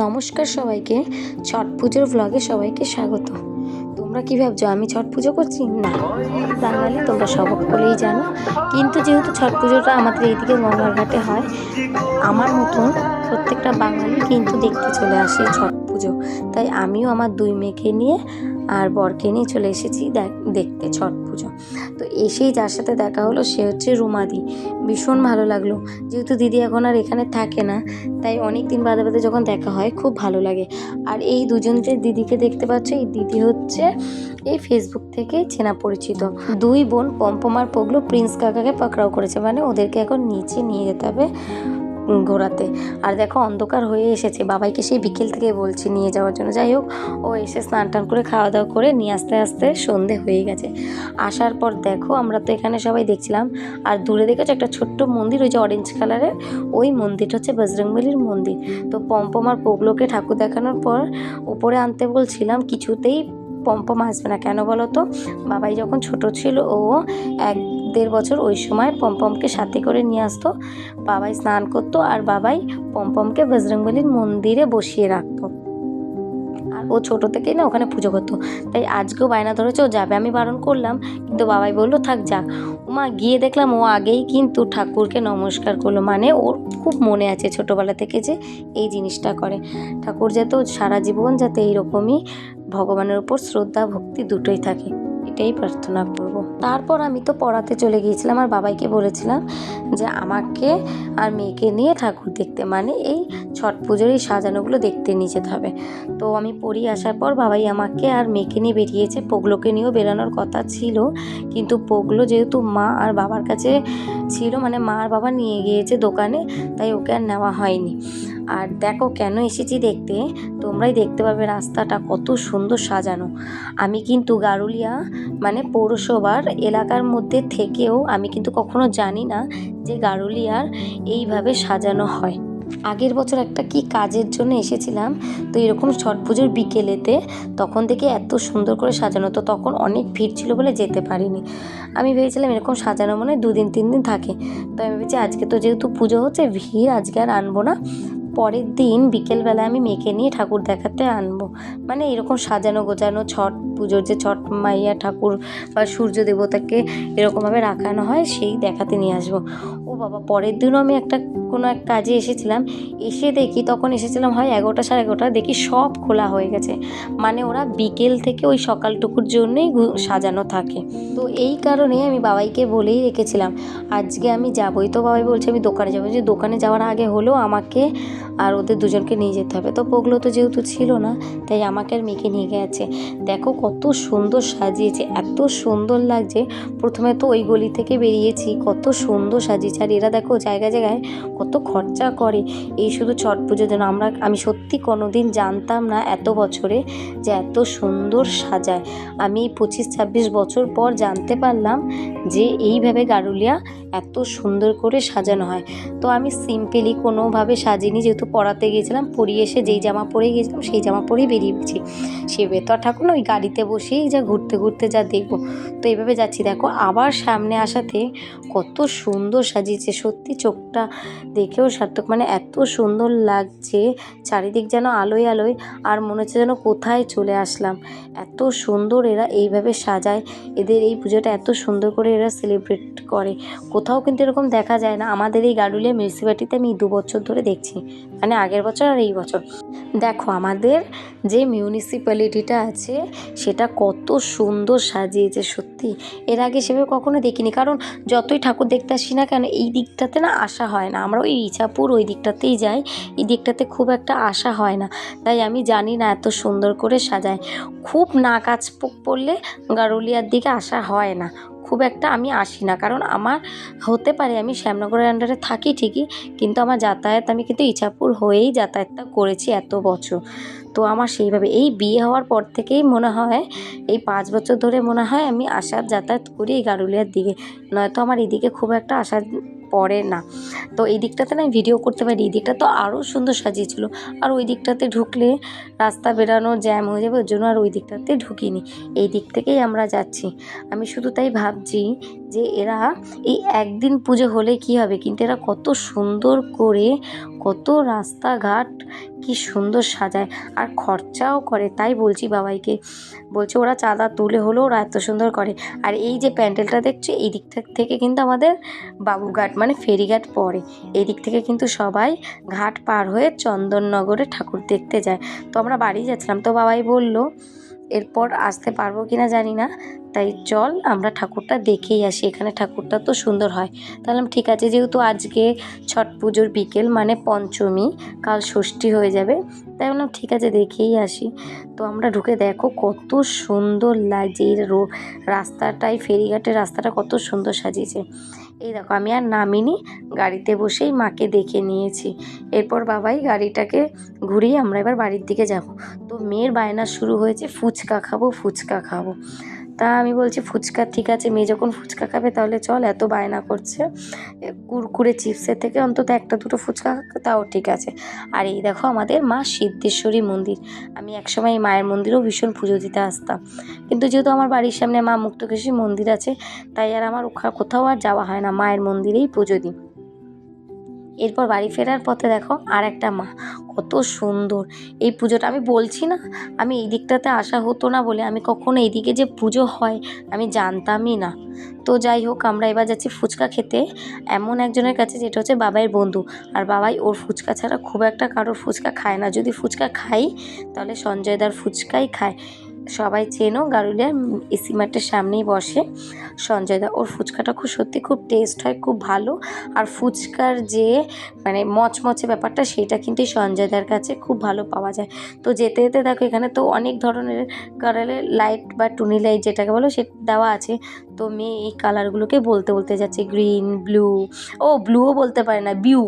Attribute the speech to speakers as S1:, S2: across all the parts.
S1: নমস্কার সবাইকে, ছট পুজোর ব্লগে সবাইকে স্বাগত। তোমরা কি ভাবছো আমি ছট পুজো করছি? না, বাঙালি তোমরা সকলেই জানো। কিন্তু যেহেতু ছট পুজোটা আমাদের এইদিকে গঙ্গার ঘাটে হয়, আমার মতন প্রত্যেকটা বাঙালি কিন্তু দেখতে চলে আসে ছট পুজো। তাই আমিও আমার দুই মেয়েকে নিয়ে আর বরকে নিয়ে চলে এসেছি দেখতে ছট পুজো। তো এসেই যার সাথে দেখা হলো সে হচ্ছে রুমাদি। ভীষণ ভালো লাগলো, যেহেতু দিদি এখন আর এখানে থাকে না, তাই অনেক দিন বাদে বাদে যখন দেখা হয় খুব ভালো লাগে। আর এই দুজন যে দিদিকে দেখতে পাচ্ছ, এই দিদি হচ্ছে এই ফেসবুক থেকে চেনা পরিচিত দুই বোন, পম্পম আর পগলু প্রিন্স কাকাকে পাকড়াও করেছে, মানে ওদেরকে এখন নিচে নিয়ে যেতে হবে ঘোরাতে। আর দেখো অন্ধকার হয়ে এসেছে, বাবাইকে সেই বিকেল থেকে বলছি নিয়ে যাওয়ার জন্য। যাই হোক, ও এসে স্নান টান করে খাওয়া দাওয়া করে নিয়ে আস্তে আস্তে সন্ধে হয়ে গেছে। আসার পর দেখো আমরা তো এখানে সবাই দেখছিলাম, আর দূরে দেখেছো একটা ছোট্ট মন্দির, ওই যে অরেঞ্জ কালারের, ওই মন্দিরটা হচ্ছে বজরংবলীর মন্দির। তো পম্পম আর পগলোকে ঠাকুর দেখানোর পর উপরে আনতে বলছিলাম, কিছুতেই পম্পম আসবে না। কেন বলো তো, বাবাই যখন ছোট ছিল, ও 1-1.5 বছর, ওই সময় পম্পমকে সাথে করে নিয়ে আসতো। বাবাই স্নান করতো আর বাবাই পম্পমকে বজরংবলীর মন্দিরে বসিয়ে রাখতো। আর ও ছোটো থেকেই না ওখানে পুজো করতো, তাই আজকেও বায়না ধরেছে ও যাবে। আমি বারণ করলাম, কিন্তু বাবাই বললো থাক যাক। মা গিয়ে দেখলাম ও আগেই কিন্তু ঠাকুরকে নমস্কার করলো, মানে ওর খুব মনে আছে ছোটোবেলা থেকে যে এই জিনিসটা করে। ঠাকুর যাতে ও সারা জীবন যাতে এইরকমই ভগবানের উপর শ্রদ্ধা ভক্তি দুটোই থাকে, এটাই প্রার্থনা করব। তারপর আমি তো পড়াতে চলে গিয়েছিলাম আর বাবাইকে বলেছিলাম যে আমাকে আর মেয়েকে নিয়ে ঠাকুর দেখতে, মানে এই ছট পুজোর এই সাজানোগুলো দেখতে নিয়ে যেতে হবে। তো আমি পড়ি আসার পর বাবাই আমাকে আর মেয়েকে নিয়ে বেরিয়েছে। পগলোকে নিয়েও বেরানোর কথা ছিল, কিন্তু পগলো যেহেতু মা আর বাবার কাছে ছিল, মানে মা আর বাবা নিয়ে গিয়েছে দোকানে, তাই ওকে আর নেওয়া হয়নি। আর দেখো কেন এসেছি দেখতে, তোমরাই দেখতে পাবে রাস্তাটা কত সুন্দর সাজানো। আমি কিন্তু গারুলিয়া মানে পৌরসভার এলাকার মধ্যে থেকেও আমি কিন্তু কখনো জানি না যে গারুলিয়ার এইভাবে সাজানো হয়। আগের বছর একটা কি কাজের জন্য এসেছিলাম, তো এরকম ছট পুজোর বিকেলেতে, তখন থেকে এত সুন্দর করে সাজানো, তো তখন অনেক ভিড় ছিল বলে যেতে পারিনি। আমি ভেবেছিলাম এরকম সাজানো মনে 2-3 দিন থাকে, তো আমি ভেবেছি আজকে তো যেহেতু পুজো হচ্ছে, ভিড় আজকে আর আনবো না, পরের দিন বিকেলবেলায় আমি মেয়েকে নিয়ে ঠাকুর দেখাতে আনবো। মানে এরকম সাজানো গোছানো ছট পুজোর যে ছট মাইয়া ঠাকুর বা সূর্য দেবতাকে এরকমভাবে রাখানো হয়, সেই দেখাতে নিয়ে আসবো। ও বাবা, পরের দিনও আমি কোনো এক কাজে এসেছিলাম, এসে দেখি, তখন এসেছিলাম হয় 11টা 11:30, দেখি সব খোলা হয়ে গেছে। মানে ওরা বিকেল থেকে ওই সকালটুকুর জন্যই সাজানো থাকে। তো এই কারণে আমি বাবাইকে বলেই রেখেছিলাম আজকে আমি যাবোই। তো বাবাই বলছে আমি দোকানে যাবো, যে দোকানে যাওয়ার আগে হলেও আমাকে আর ওদের দুজনকে নিয়ে যেতে হবে। তো পগলো তো যেহেতু ছিল না, তাই আমাকে আর মেয়েকে নিয়ে গেছে। দেখো কত সুন্দর সাজিয়েছে, এত সুন্দর লাগছে। প্রথমে তো ওই গলি থেকে বেরিয়েছি, কত সুন্দর সাজিয়েছে। আর এরা দেখো জায়গায় জায়গায় কত খরচা করে এই শুধু ছট পুজোর জন্য। আমি সত্যি কোনোদিন জানতাম না এত বছরে যে এত সুন্দর সাজায়। আমি 25-26 বছর পর জানতে পারলাম যে এইভাবে গারুলিয়া এত সুন্দর করে সাজানো হয়। তো আমি সিম্পলি কোনোভাবে সাজিনি, যেহেতু পড়াতে গিয়েছিলাম, পরিয়ে এসে যেই জামা পরে গিয়েছিলাম সেই জামা পরেই বেরিয়েছি। সে বেতর ঠাকুর না, ওই গাড়িতে বসেই যা ঘুরতে ঘুরতে যা দেখবো, তো এইভাবে যাচ্ছি। দেখো আবার সামনে আসাতে কত সুন্দর সাজিয়েছে, সত্যি চোখটা দেখেও সার্থক। মানে এত সুন্দর লাগছে, চারিদিক যেন আলোয় আলোয়, আর মনে হচ্ছে যেন কোথায় চলে আসলাম। এত সুন্দর এরা এইভাবে সাজায়, এদের এই পুজোটা এত সুন্দর করে এরা সেলিব্রেট করে। কোথাও কিন্তু এরকম দেখা যায় না। আমাদের এই গারুলিয়া মিউনিসিপ্যালিটিতে আমি 2 বছর ধরে দেখছি, মানে আগের বছর আর এই বছর। দেখো আমাদের যে মিউনিসিপ্যালিটিটা আছে সেটা কত সুন্দর সাজিয়েছে, সত্যি এর আগে সেভাবে কখনো দেখিনি। কারণ যতই ঠাকুর দেখতে আসি না কেন, এই দিকটাতে না আসা হয় না। আমরা ওই ইছাপুর ওই দিকটাতেই যাই, এই দিকটাতে খুব একটা আসা হয় না, তাই আমি জানি না এত সুন্দর করে সাজায়। খুব না কাজ পড়লে গারুলিয়ার দিকে আসা হয় না, খুব একটা আমি আসি না। কারণ আমার হতে পারে আমি শ্যামনগরের আন্ডারে থাকি ঠিকই, কিন্তু আমার যাতায়াত, আমি কিন্তু ইছাপুর হয়েই যাতায়াতটা করেছি এত বছর। তো আমার সেইভাবে এই বিয়ে হওয়ার পর থেকেই মনে হয়, এই 5 বছর ধরে মনে হয় আমি যাতায়াত করি এই গারুলিয়ার দিকে, নয়তো আমার এদিকে খুব একটা আসা পড়ে না। তো এই দিকটাতে না ভিডিও করতে পারি, এই দিকটা তো আরও সুন্দর সাজিয়েছিল। আর ওই দিকটাতে ঢুকলে রাস্তা বেরানো জ্যাম হয়ে যাবে, ওর জন্য আর ওই দিকটাতে ঢুকিনি, এই দিক থেকেই আমরা যাচ্ছি। আমি শুধু তাই ভাবছি যে এরা এই একদিন পুজো হলে কি হবে, কিন্তু এরা কত সুন্দর করে কত রাস্তাঘাট কি সুন্দর সাজায় আর খরচাও করে। তাই বলছি বাবাইকে, বলছে ওরা চাঁদা তুলে হলেও ওরা এত সুন্দর করে। আর এই যে প্যান্ডেলটা দেখছো, এই দিক থেকে কিন্তু আমাদের বাবুঘাট মানে ফেরিঘাট পড়ে, এই দিক থেকে কিন্তু সবাই ঘাট পার হয়ে চন্দননগরে ঠাকুর দেখতে যায়। তো আমরা বাড়ি যাচ্ছিলাম, তো বাবাই বলল এরপর আসতে পারবো কিনা জানি না, তাই চল আমরা ঠাকুরটা দেখেই আসি, এখানে ঠাকুরটা তো সুন্দর হয়। তাহলে ঠিক আছে, যেহেতু আজকে ছট পুজোর বিকেল মানে পঞ্চমী, কাল ষষ্ঠী হয়ে যাবে, তাই বললাম ঠিক আছে দেখেই আসি। তো আমরা ঢুকে দেখো কত সুন্দর লাগছে এই রাস্তাটাই, ফেরিঘাটের রাস্তাটা কত সুন্দর সাজিয়েছে। এই দেখো আমি আর নামিনি, গাড়িতে বসেই মাকে দেখে নিয়েছি। এরপর বাবাই গাড়িটাকে ঘুরিয়ে আমরা এবার বাড়ির দিকে যাব। তো মেয়ের বায়না শুরু হয়েছে ফুচকা খাবো ফুচকা খাবো। তা আমি বলছি ফুচকা ঠিক আছে, মেয়ে যখন ফুচকা খাবে তাহলে চল, এত বায়না করছে, কুরকুরে চিপসের থেকে অন্তত একটা দুটো ফুচকা তাও ঠিক আছে। আর এই দেখো আমাদের মা সিদ্ধেশ্বরী মন্দির, আমি একসময় এই মায়ের মন্দিরেও ভীষণ পুজো দিতে আসতাম, কিন্তু যেহেতু আমার বাড়ির সামনে মা মুক্তকেশী মন্দির আছে, তাই আর আমার কোথাও আর যাওয়া হয় না, মায়ের মন্দিরেই পুজো দিই। এরপর বাড়ি ফেরার পথে দেখো আর একটা মা, কত সুন্দর এই পুজোটা। আমি বলছি না, আমি এই দিকটাতে আসা হতো না বলে আমি কখনো এইদিকে যে পুজো হয় আমি জানতামই না। তো যাই হোক, আমরা এবার যাচ্ছি ফুচকা খেতে এমন একজনের কাছে, যেটা হচ্ছে বাবাইয়ের বন্ধু। আর বাবাই ওর ফুচকা ছাড়া খুব একটা কারোর ফুচকা খায় না, যদি ফুচকা খাই তাহলে সঞ্জয়দার ফুচকাই খায়। সবাই চেনো, গারুলিয়ার এসি মার্টের সামনেই বসে সঞ্জয়দা, ওর ফুচকাটা সত্যি খুব টেস্ট হয়, খুব ভালো। আর ফুচকার যে মানে মচমচে ব্যাপারটা, সেটা কিন্তু সঞ্জয়দার কাছে খুব ভালো পাওয়া যায়। তো যেতে যেতে দেখো এখানে তো অনেক ধরনের কালারের লাইট বা টুনি লাইট যেটাকে বলো সে দেওয়া আছে। তো মেয়ে এই কালারগুলোকে বলতে বলতে যাচ্ছে, গ্রিন, ব্লু, ও ব্লুও বলতে পারে না, বিউ,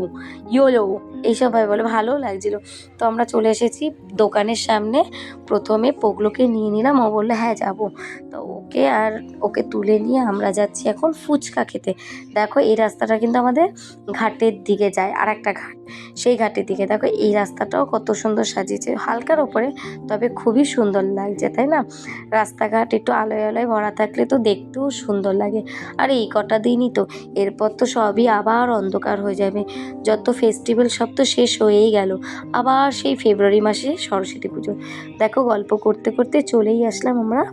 S1: ইয়েলো, এইসব ভাবে বলে, ভালোও লাগছিলো। তো আমরা চলে এসেছি দোকানের সামনে, প্রথমে পোগলোকে নিয়ে নিলাম, ও বললো হ্যাঁ যাবো। তো ওকে তুলে নিয়ে আমরা যাচ্ছি এখন ফুচকা খেতে। দেখো এই রাস্তাটা কিন্তু আমাদের ঘাটের দিকে যায়, আর একটা ঘাট, সেই ঘাটের দিকে দেখো এই রাস্তাটাও কত সুন্দর সাজিয়েছে, হালকার ওপরে, তবে খুবই সুন্দর লাগছে, তাই না? রাস্তাঘাট একটু আলোয় আলোয় ভরা থাকলে তো দেখতেও সুন্দর লাগে। আর এই কটা দিনই তো, এরপর তো সবই আবার অন্ধকার হয়ে যাবে, যত ফেস্টিভ্যাল সব তো শেষ হয়েই গেল, আবার সেই ফেব্রুয়ারি মাসে সরস্বতী পুজো। দেখো গল্প করতে করতে চলেই আসলাম আমরা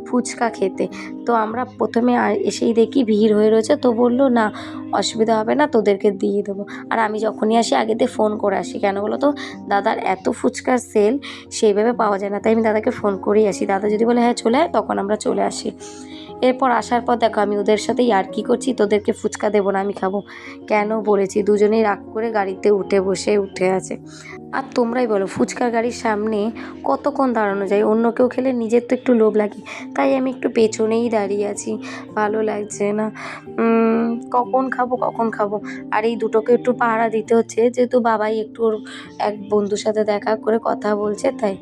S1: ফুচকা খেতে। তো আমরা প্রথমে এসেই দেখি ভিড় হয়ে রয়েছে, তো বললো না অসুবিধা হবে না, তোদেরকে দিয়ে দেবো। আর আমি যখনই আসি আগেতে ফোন করে আসি, কেন বলো তো, দাদার এত ফুচকার সেল সেইভাবে পাওয়া যায় না, তাই আমি দাদাকে ফোন করেই আসি, দাদা যদি বলে হ্যাঁ চলে আয়, তখন আমরা চলে আসি। এরপর আসার পর দেখো আমি ওদের সাথে ইয়ার্কি করছি, তোদেরকে ফুচকা দেবো না আমি খাবো, কেন বলেছি, দুজনেই রাগ করে গাড়িতে উঠে আছে। আর তোমরাই বলো, ফুচকার গাড়ির সামনে কতক্ষণ দাঁড়ানো যায়, অন্য কেউ খেলে নিজের তো একটু লোভ লাগে, তাই আমি একটু পেছনেই দাঁড়িয়ে আছি, ভালো লাগছে না, কখন খাবো। আর এই দুটোকে একটু পাহারা দিতে হচ্ছে, যেহেতু বাবাই একটু ওর এক বন্ধুর সাথে দেখা করে কথা বলছে, তাই।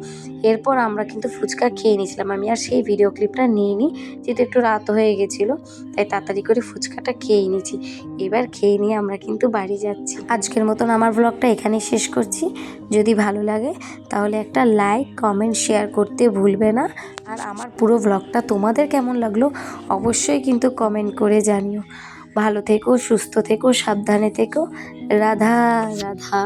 S1: এরপর আমরা কিন্তু ফুচকা খেয়ে নিয়েছিলাম, আমি আর সেই ভিডিও ক্লিপটা নিইনি, যেহেতু একটু রাত হয়ে গেছিলো, তাই তাড়াতাড়ি করে ফুচকাটা খেয়ে নিয়েছি। এবার খেয়ে নিয়ে আমরা কিন্তু বাড়ি যাচ্ছি। আজকের মতন আমার ব্লগটা এখানেই শেষ করছি। যদি ভালো লাগে তাহলে একটা লাইক, কমেন্ট, শেয়ার করতে ভুলবে না। আর আমার পুরো ব্লগটা তোমাদের কেমন লাগলো অবশ্যই কিন্তু কমেন্ট করে জানিও। ভালো থেকো, সুস্থ থেকো, সাবধানে থেকো। রাধা রাধা।